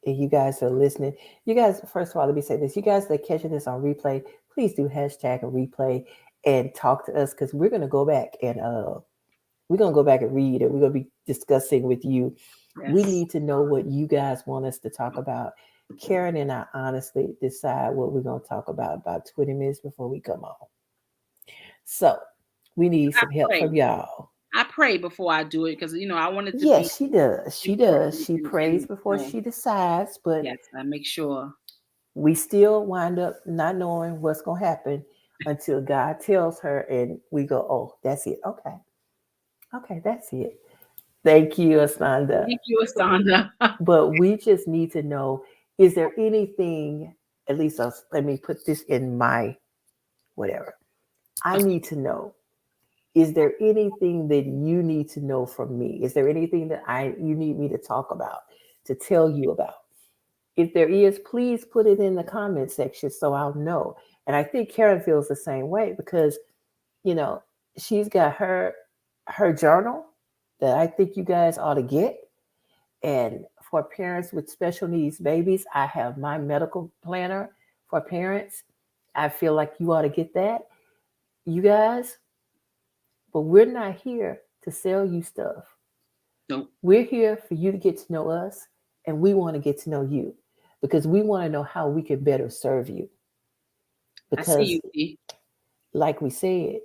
and you guys are listening. You guys, first of all, let me say this. You guys that are catching this on replay, please do hashtag a replay and talk to us because we're going to go back and read and we're going to be discussing with you. Yes. We need to know what you guys want us to talk about. Karen and I honestly decide what we're going to talk about 20 minutes before we come on. So we need some help from y'all. I pray before I do it because, I wanted to. Yes, she does. She does. She prays before she decides. But yes, I make sure. We still wind up not knowing what's going to happen until God tells her and we go, oh, that's it. Okay. Okay, that's it. Thank you, Asanda. Thank you, Asanda. But we just need to know, is there anything At least let me put this in my whatever. I need to know, is there anything that you need to know from me? Is there anything that you need me to talk about, to tell you about? If there is, please put it in the comment section so I'll know. And I think Karen feels the same way because, you know, she's got her journal that I think you guys ought to get. And for parents with special needs babies, I have my medical planner for parents. I feel like you ought to get that, you guys. But we're not here to sell you stuff. Nope. We're here for you to get to know us, and we want to get to know you because we want to know how we can better serve you. I see Because, you, T. like we said,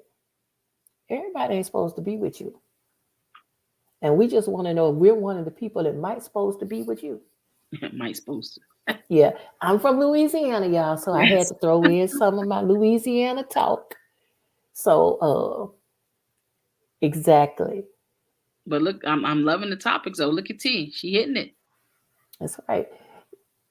everybody ain't supposed to be with you. And we just want to know if we're one of the people that might supposed to be with you. Might supposed Yeah, I'm from Louisiana, y'all, so to. I had Yes. to throw in some of my Louisiana talk. So, exactly. But look, I'm loving the topics though. Look at T. She hitting it. That's right.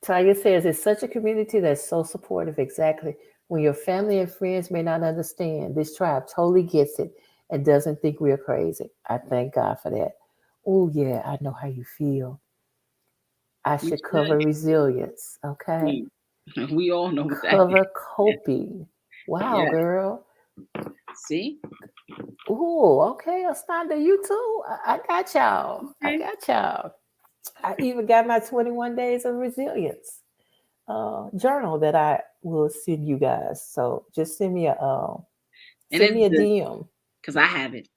Tiger says it's such a community that's so supportive. Exactly. When your family and friends may not understand, this tribe totally gets it and doesn't think we're crazy. I thank God for that. Oh, yeah, I know how you feel. I You should should. cover resilience. Okay. We, we all know what that Cover is. coping. Wow, Yeah. girl. See? Oh, okay. Astanda, you too. I got y'all. I Okay. got y'all. I even got my 21 days of resilience journal that I will send you guys. So just And send it's me a good DM. because I have it.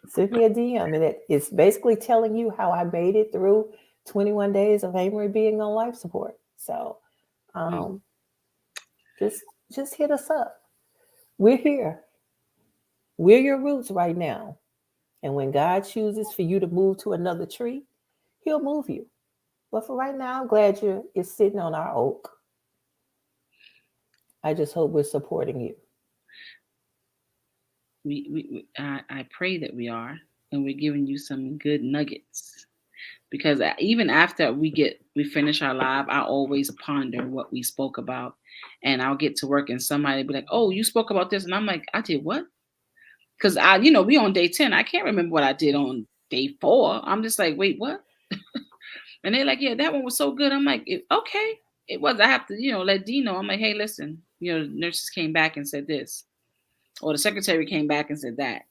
Send me a DM, and it's basically telling you how I made it through 21 days of Amory being on life support. So Mm. um, just just hit us up. We're here. We're your roots right now. And when God chooses for you to move to another tree, He'll move you. But for right now, I'm glad you're sitting on our oak. I just hope we're supporting you. I pray that we are, and we're giving you some good nuggets. Because even after we finish our live, I always ponder what we spoke about, and I'll get to work and somebody be like, "Oh, you spoke about this," and I'm like, "I did what?" Because we on day 10. I can't remember what I did on day 4. I'm just like, "Wait, what?" And they're like, "Yeah, that one was so good." I'm like, "Okay." It was. I have to, let Dee know. I'm like, "Hey, listen, nurses came back and said this, or the secretary came back and said that."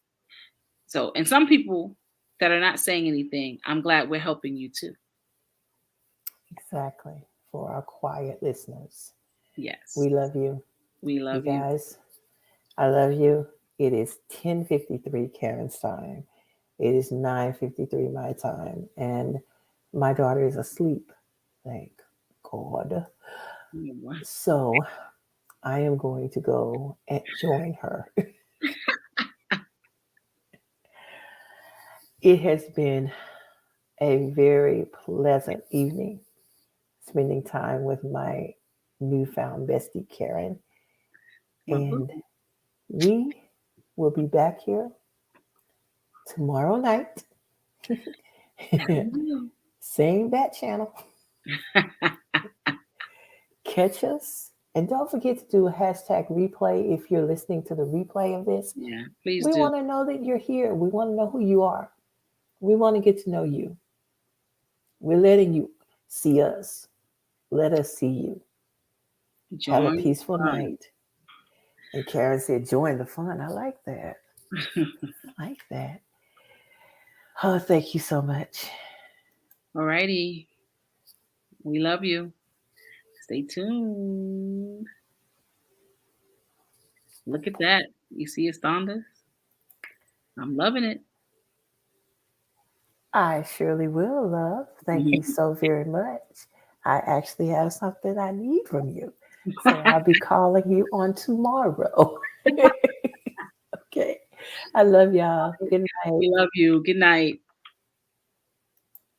So, and some people that are not saying anything, I'm glad we're helping you too. Exactly. For our quiet listeners, Yes, we love you. we You love you. guys, I love you. It is 10:53 Karen's time. It is 9:53 my time. And my daughter is asleep. Thank God. So I am going to go and join her. It has been a very pleasant evening spending time with my newfound bestie, Karen. My boo. And we will be back here tomorrow night. Same bat channel. Catch us. And don't forget to do a hashtag replay if you're listening to the replay of this. Yeah, please We do. want to know that you're here. We want to know who you are. We want to get to know you. We're letting you see us. Let us see you. Have a Join the peaceful fun. night. And Karen said, join the fun. I like that. I like that. Oh, thank you so much. Alrighty. We love you. Stay tuned. Look at that. You see Estondas? I'm loving it. I surely will, love. Thank you so very much. I actually have something I need from you. So I'll be calling you on tomorrow. Okay. I love y'all. Good night. We love you. Good night.